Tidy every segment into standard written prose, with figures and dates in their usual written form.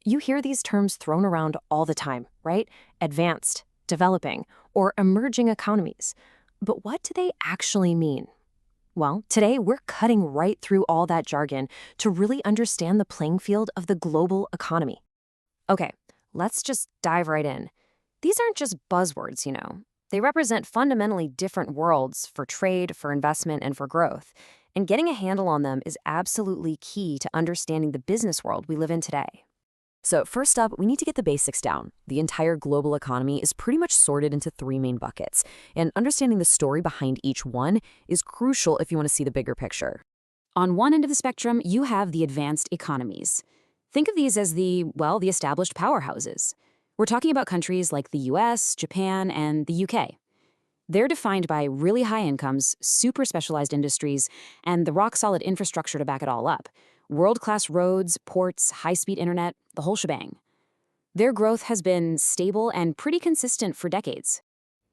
You hear these terms thrown around all the time, right? Advanced, developing, or emerging economies. But what do they actually mean? Well, today we're cutting right through all that jargon to really understand the playing field of the global economy. Okay, let's just dive right in. These aren't just buzzwords. They represent fundamentally different worlds for trade, for investment, and for growth. And getting a handle on them is absolutely key to understanding the business world we live in today. So first up, we need to get the basics down. The entire global economy is pretty much sorted into three main buckets, and understanding the story behind each one is crucial if you want to see the bigger picture. On one end of the spectrum, you have the advanced economies. Think of these as the established powerhouses. We're talking about countries like the US, Japan, and the UK. They're defined by really high incomes, super specialized industries, and the rock-solid infrastructure to back it all up. World-class roads, ports, high-speed internet, the whole shebang. Their growth has been stable and pretty consistent for decades.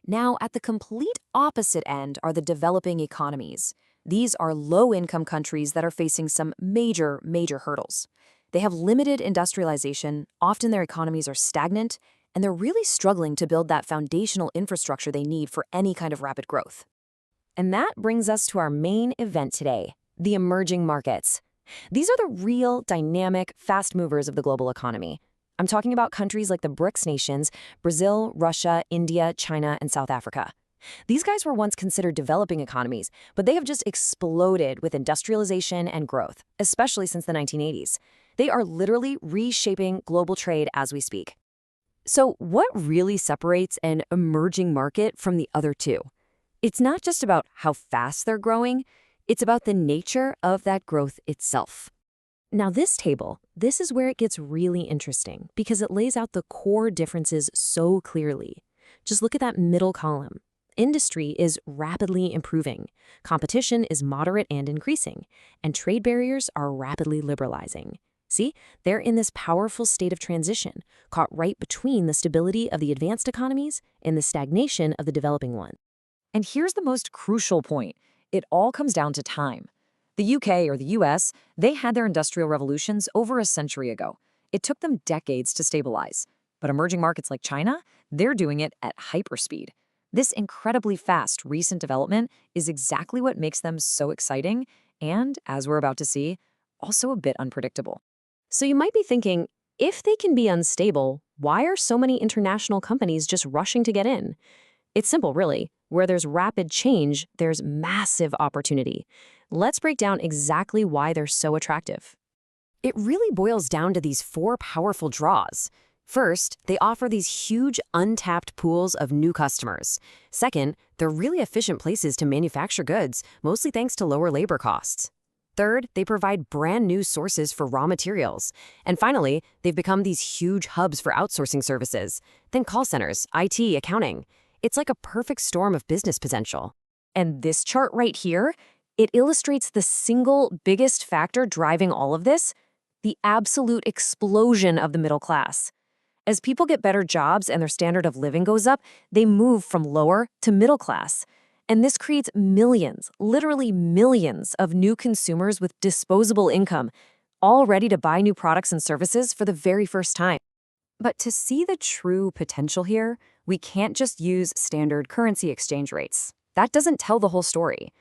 Now, at the complete opposite end are the developing economies. These are low-income countries that are facing some major hurdles. They have limited industrialization, often their economies are stagnant, and they're really struggling to build that foundational infrastructure they need for any kind of rapid growth. And that brings us to our main event today, the emerging markets. These are the real, dynamic, fast movers of the global economy. I'm talking about countries like the BRICS nations, Brazil, Russia, India, China, and South Africa. These guys were once considered developing economies, but they have just exploded with industrialization and growth, especially since the 1980s. They are literally reshaping global trade as we speak. So what really separates an emerging market from the other two? It's not just about how fast they're growing, it's about the nature of that growth itself. Now this table, this is where it gets really interesting because it lays out the core differences so clearly. Just look at that middle column. Industry is rapidly improving, competition is moderate and increasing, and trade barriers are rapidly liberalizing. See, they're in this powerful state of transition, caught right between the stability of the advanced economies and the stagnation of the developing one. And here's the most crucial point. It all comes down to time. The UK or the US, they had their industrial revolutions over a century ago. It took them decades to stabilize. But emerging markets like China, they're doing it at hyperspeed. This incredibly fast recent development is exactly what makes them so exciting and, as we're about to see, also a bit unpredictable. So you might be thinking, if they can be unstable, why are so many international companies just rushing to get in? It's simple, really. Where there's rapid change, there's massive opportunity. Let's break down exactly why they're so attractive. It really boils down to these four powerful draws. First, they offer these huge untapped pools of new customers. Second, they're really efficient places to manufacture goods, mostly thanks to lower labor costs. Third, they provide brand new sources for raw materials. And finally, they've become these huge hubs for outsourcing services. Think call centers, IT, accounting. It's like a perfect storm of business potential. And this chart right here, it illustrates the single biggest factor driving all of this, the absolute explosion of the middle class. As people get better jobs and their standard of living goes up, they move from lower to middle class. And this creates millions, literally millions of new consumers with disposable income, all ready to buy new products and services for the very first time. But to see the true potential here, we can't just use standard currency exchange rates. That doesn't tell the whole story.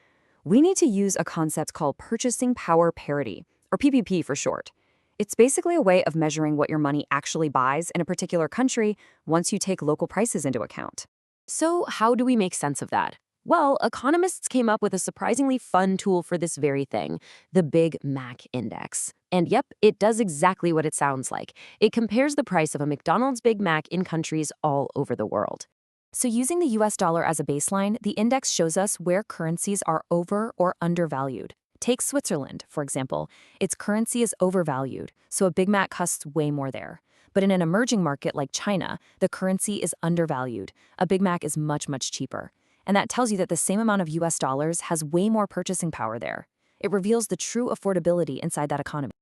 We need to use a concept called purchasing power parity, or PPP for short. It's basically a way of measuring what your money actually buys in a particular country once you take local prices into account. So how do we make sense of that? Well, economists came up with a surprisingly fun tool for this very thing, the Big Mac Index. And yep, it does exactly what it sounds like. It compares the price of a McDonald's Big Mac in countries all over the world. So using the US dollar as a baseline, the index shows us where currencies are over or undervalued. Take Switzerland, for example. Its currency is overvalued, so a Big Mac costs way more there. But in an emerging market like China, the currency is undervalued. A Big Mac is much cheaper. And that tells you that the same amount of US dollars has way more purchasing power there. It reveals the true affordability inside that economy.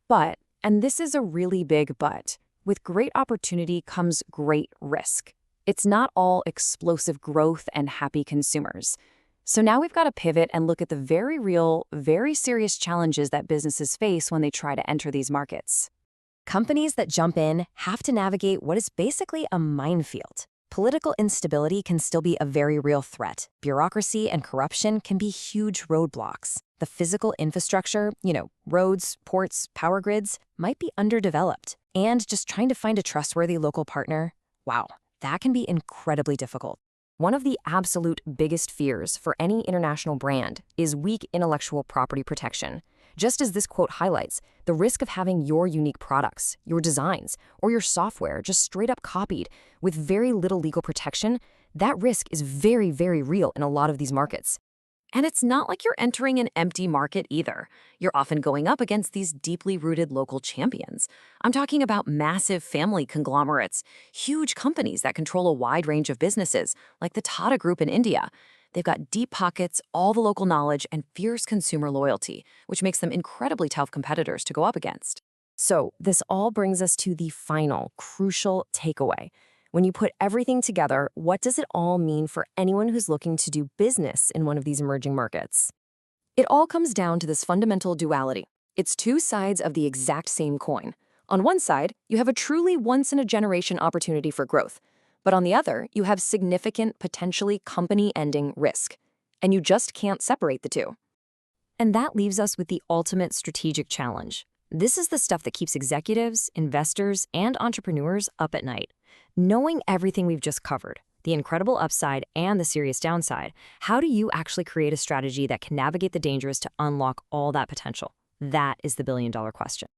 But, and this is a really big but, with great opportunity comes great risk. It's not all explosive growth and happy consumers. So now we've got to pivot and look at the very real, very serious challenges that businesses face when they try to enter these markets. Companies that jump in have to navigate what is basically a minefield. Political instability can still be a very real threat. Bureaucracy and corruption can be huge roadblocks. The physical infrastructure, roads, ports, power grids, might be underdeveloped. And just trying to find a trustworthy local partner, wow, that can be incredibly difficult. One of the absolute biggest fears for any international brand is weak intellectual property protection. Just as this quote highlights, the risk of having your unique products, your designs, or your software just straight up copied with very little legal protection, that risk is very, very real in a lot of these markets. And it's not like you're entering an empty market either. You're often going up against these deeply rooted local champions. I'm talking about massive family conglomerates, huge companies that control a wide range of businesses, like the Tata Group in India. They've got deep pockets, all the local knowledge, and fierce consumer loyalty, which makes them incredibly tough competitors to go up against. So this all brings us to the final, crucial takeaway. When you put everything together, what does it all mean for anyone who's looking to do business in one of these emerging markets? It all comes down to this fundamental duality. It's two sides of the exact same coin. On one side, you have a truly once-in-a-generation opportunity for growth. But on the other, you have significant, potentially company-ending risk. And you just can't separate the two. And that leaves us with the ultimate strategic challenge. This is the stuff that keeps executives, investors, and entrepreneurs up at night. Knowing everything we've just covered, the incredible upside and the serious downside, how do you actually create a strategy that can navigate the dangers to unlock all that potential? That is the billion-dollar question.